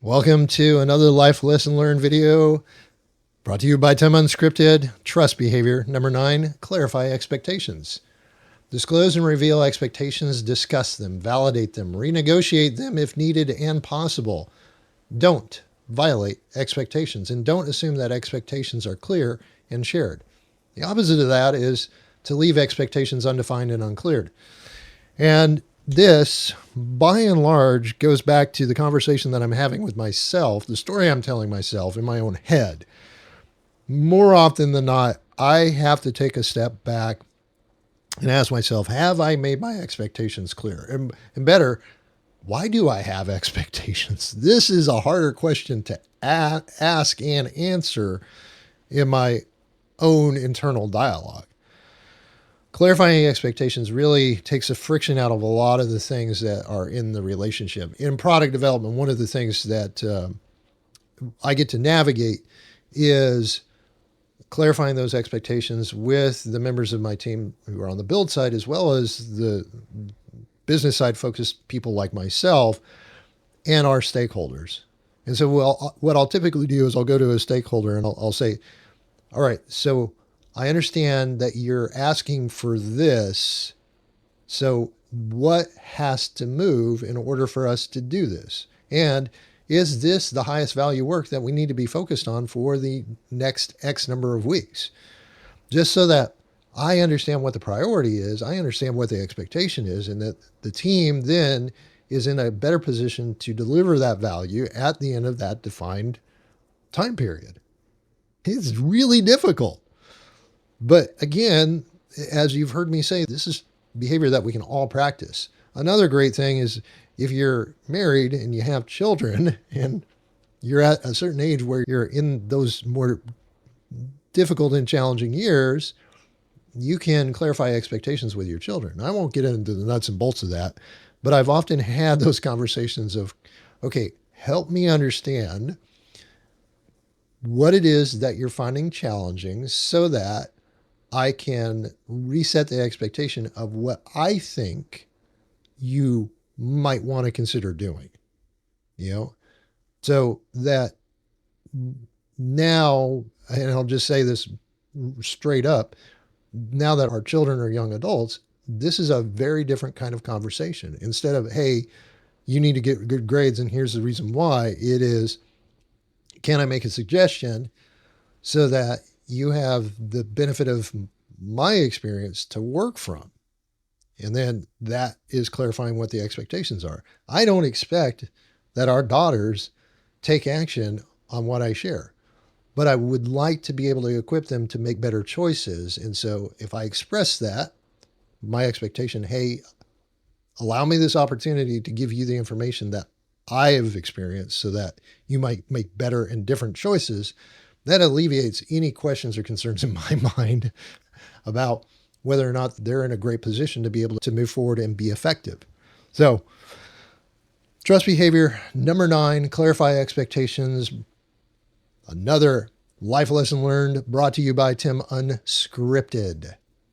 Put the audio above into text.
Welcome to another life lesson learned video brought to you by Tim Unscripted. Trust behavior. Number 9, clarify expectations. Disclose and reveal expectations, discuss them, validate them, renegotiate them if needed and possible. Don't violate expectations and don't assume that expectations are clear and shared. The opposite of that is to leave expectations undefined and uncleared. And this, by and large, goes back to the conversation that I'm having with myself, the story I'm telling myself in my own head. More often than not, I have to take a step back and ask myself, have I made my expectations clear? And better, why do I have expectations? This is a harder question to ask and answer in my own internal dialogue. Clarifying expectations really takes the friction out of a lot of the things that are in the relationship. In product development, one of the things that I get to navigate is clarifying those expectations with the members of my team who are on the build side, as well as the business side focused people like myself and our stakeholders. And so what I'll typically do is I'll go to a stakeholder and I'll say, all right, so I understand that you're asking for this. So what has to move in order for us to do this? And is this the highest value work that we need to be focused on for the next X number of weeks? Just so that I understand what the priority is, I understand what the expectation is, and that the team then is in a better position to deliver that value at the end of that defined time period. It's really difficult. But again, as you've heard me say, this is behavior that we can all practice. Another great thing is if you're married and you have children and you're at a certain age where you're in those more difficult and challenging years, you can clarify expectations with your children. I won't get into the nuts and bolts of that, but I've often had those conversations of, okay, help me understand what it is that you're finding challenging so that I can reset the expectation of what I think you might want to consider doing, so that now, and I'll just say this straight up, now that our children are young adults, this is a very different kind of conversation. Instead of, hey, you need to get good grades and here's the reason why, it is, can I make a suggestion so that you have the benefit of my experience to work from? And then that is clarifying what the expectations are. I don't expect that our daughters take action on what I share, but I would like to be able to equip them to make better choices. And so if I express that, my expectation, hey, allow me this opportunity to give you the information that I have experienced so that you might make better and different choices, that alleviates any questions or concerns in my mind about whether or not they're in a great position to be able to move forward and be effective. So, trust behavior. Number 9, clarify expectations. Another life lesson learned, brought to you by Tim Unscripted.